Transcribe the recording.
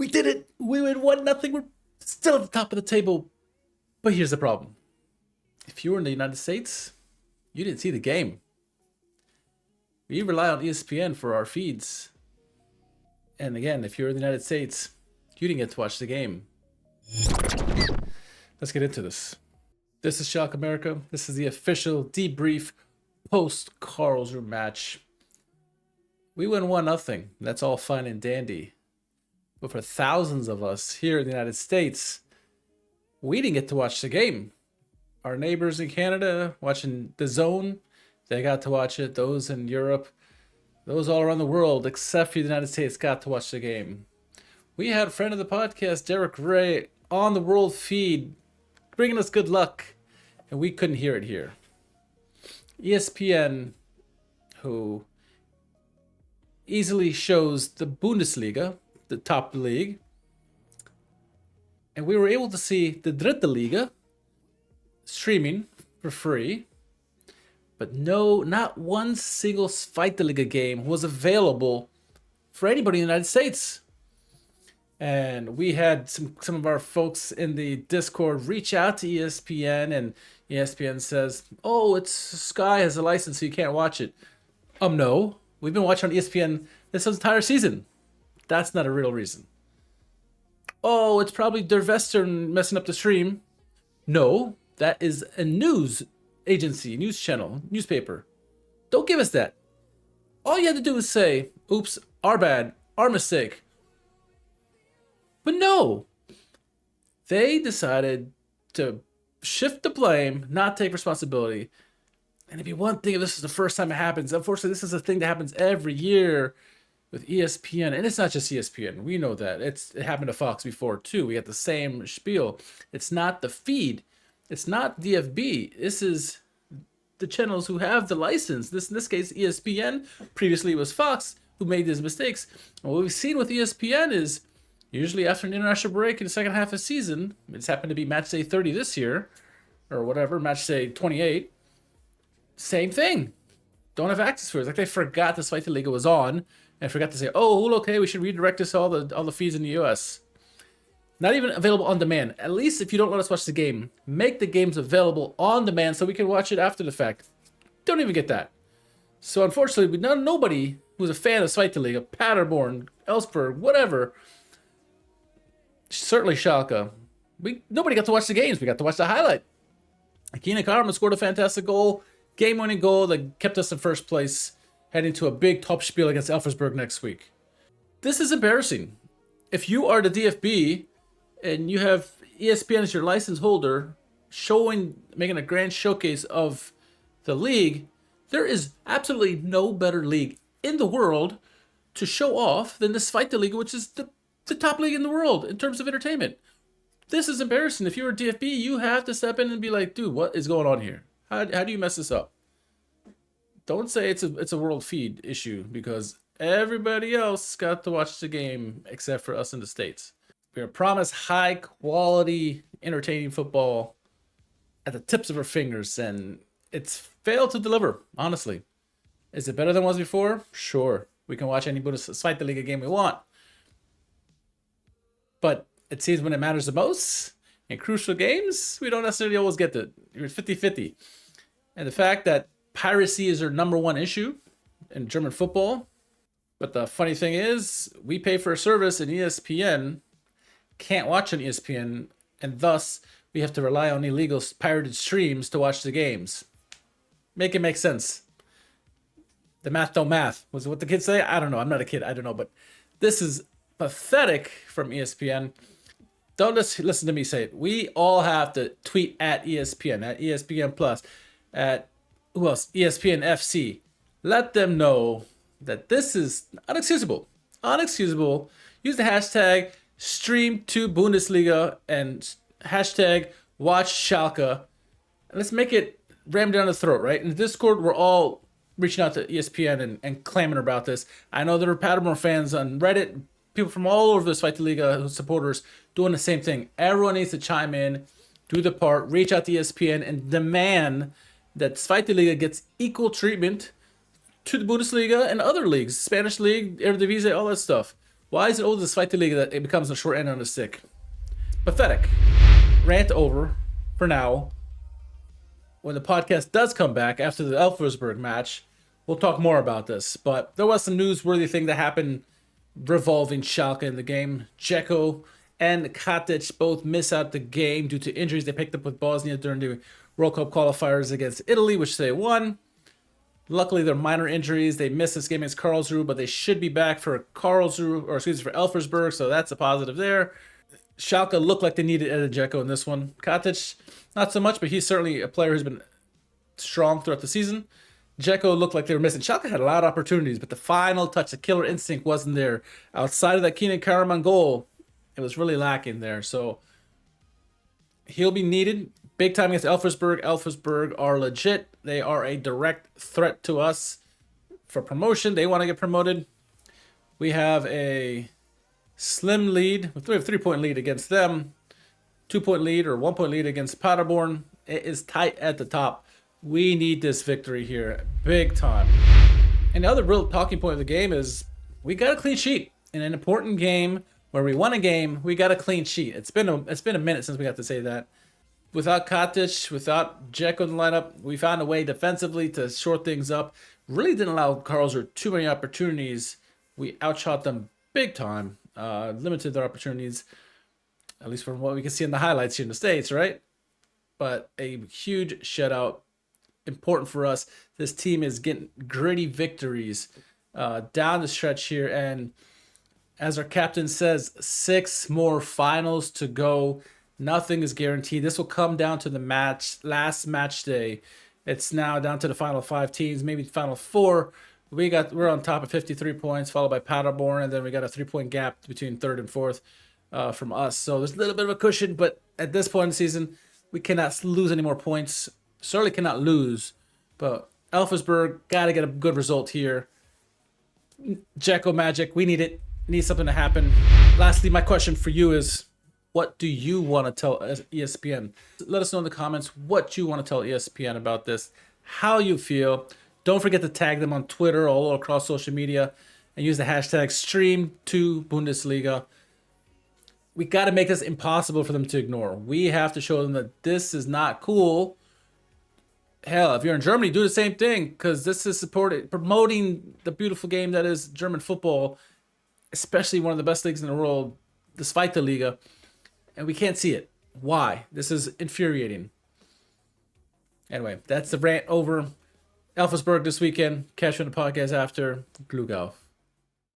We did it. We win 1-0. We're still at the top of the table. But here's the problem. If you were in the United States, you didn't see the game. We rely on ESPN for our feeds. And again, if you're in the United States, you didn't get to watch the game. Let's get into this. This is SchalkeMerica. This is the official debrief post-Karlsruhe match. We win 1-0. That's all fine and dandy. But for thousands of us here in the United States, we didn't get to watch the game. Our neighbors in Canada watching the Zone, they got to watch it. Those in Europe, those all around the world, except for the United States, got to watch the game. We had a friend of the podcast, Derek Ray, on the world feed, bringing us good luck, and we couldn't hear it here. ESPN, who easily shows the Bundesliga, the top league, and we were able to see the Dritte Liga streaming for free, but no, not one single Zweite Liga game was available for anybody in the United States. And we had some of our folks in the Discord reach out to ESPN, and ESPN says, "Oh, it's Sky has a license, so you can't watch it." No, we've been watching on ESPN this entire season. That's not a real reason. Oh, it's probably Der Western messing up the stream. No, that is a news agency, news channel, newspaper. Don't give us that. All you have to do is say, "Oops, our bad, our mistake." But no, they decided to shift the blame, not take responsibility. And it'd be one thing if this is the first time it happens. Unfortunately, this is a thing that happens every year with ESPN. And it's not just ESPN. We know that. It happened to Fox before, too. We got the same spiel. It's not the feed. It's not DFB. This is the channels who have the license. In this case, ESPN. Previously, it was Fox who made these mistakes. And what we've seen with ESPN is usually after an international break in the second half of the season, it's happened to be match day 30 this year, or whatever, match day 28, same thing. Don't have access to it. It's like they forgot the Zweite Liga was on and forgot to say, "Oh, okay, we should redirect this to all the feeds in the US." Not even available on demand. At least if you don't let us watch the game, make the games available on demand so we can watch it after the fact. Don't even get that. So unfortunately, nobody who's a fan of Zweite Liga, Paderborn, Elfsberg, whatever, certainly Schalke, nobody got to watch the games. We got to watch the highlight. Akina Karma scored a fantastic goal, game-winning goal that kept us in first place, heading to a big top spiel against Elversberg next week. This is embarrassing. If you are the DFB and you have ESPN as your license holder, making a grand showcase of the league, there is absolutely no better league in the world to show off than the Zweite Liga, which is the top league in the world in terms of entertainment. This is embarrassing. If you're a DFB, you have to step in and be like, "Dude, what is going on here? How do you mess this up?" Don't say it's a world feed issue, because everybody else got to watch the game except for us in the States. We are promised high quality, entertaining football at the tips of our fingers, and it's failed to deliver, honestly. Is it better than it was before? Sure. We can watch any Zweite Liga game we want. But it seems when it matters the most, in crucial games, we don't necessarily always get it. You're 50-50. And the fact that piracy is our number one issue in German football. But the funny thing is, we pay for a service and ESPN can't watch on ESPN, and thus we have to rely on illegal pirated streams to watch the games. Make it make sense. The math don't math. Was what the kids say? I don't know. I'm not a kid. I don't know. But this is pathetic from ESPN. Don't just listen to me say it. We all have to tweet at ESPN, at ESPN Plus, at who else? ESPN FC. Let them know that this is unexcusable. Unexcusable. Use the hashtag #stream2Bundesliga and hashtag WatchSchalke. And let's make it ram down the throat, right? In the Discord, we're all reaching out to ESPN and clamoring about this. I know there are Paderborn fans on Reddit, people from all over the Zweite Liga supporters doing the same thing. Everyone needs to chime in, do the part, reach out to ESPN, and demand that Zweite Liga gets equal treatment to the Bundesliga and other leagues, Spanish League, Eredivisie, all that stuff. Why is it always this fight the league that it becomes a short end on the stick? Pathetic. Rant over for now. When the podcast does come back after the Elversberg match, we'll talk more about this. But there was some newsworthy thing that happened revolving Schalke in the game. Dzeko and Katic both miss out the game due to injuries they picked up with Bosnia during the World Cup qualifiers against Italy, which they won. Luckily, they're minor injuries. They missed this game against Karlsruhe, but they should be back for for Elversberg, so that's a positive there. Schalke looked like they needed Edin Džeko in this one. Katic, not so much, but he's certainly a player who's been strong throughout the season. Dzeko looked like they were missing. Schalke had a lot of opportunities, but the final touch, the killer instinct wasn't there. Outside of that Keenan Karaman goal, it was really lacking there. So he'll be needed big time against Elversberg. Elversberg are legit. They are a direct threat to us for promotion. They want to get promoted. We have a slim lead. We have a 3-point lead against them. 2-point lead or 1-point lead against Paderborn. It is tight at the top. We need this victory here big time. And the other real talking point of the game is we got a clean sheet. In an important game where we won a game, we got a clean sheet. It's been a minute since we got to say that. Without Katic, without Dzeko in the lineup, we found a way defensively to short things up. Really didn't allow Karlsruhe too many opportunities. We outshot them big time. Limited their opportunities, at least from what we can see in the highlights here in the States, right? But a huge shutout. Important for us. This team is getting gritty victories down the stretch here. And as our captain says, 6 more finals to go. Nothing is guaranteed. This will come down to the last match day. It's now down to the final 5 teams, maybe the final 4. We're on top of 53 points, followed by Paderborn, and then we got a 3-point gap between 3rd and 4th from us. So there's a little bit of a cushion, but at this point in the season, we cannot lose any more points. Certainly cannot lose, but Elversberg got to get a good result here. Dzeko magic, we need it. Need something to happen. Lastly, my question for you is, what do you want to tell ESPN? Let us know in the comments what you want to tell ESPN about this, how you feel. Don't forget to tag them on Twitter, all across social media, and use the hashtag #Stream2Bundesliga. We got to make this impossible for them to ignore. We have to show them that this is not cool. Hell, if you're in Germany, do the same thing, because this is promoting the beautiful game that is German football, especially one of the best leagues in the world, despite the Liga. And we can't see it. Why? This is infuriating. Anyway, that's the rant over. Elversberg this weekend. Catch you on the podcast after. Glück auf.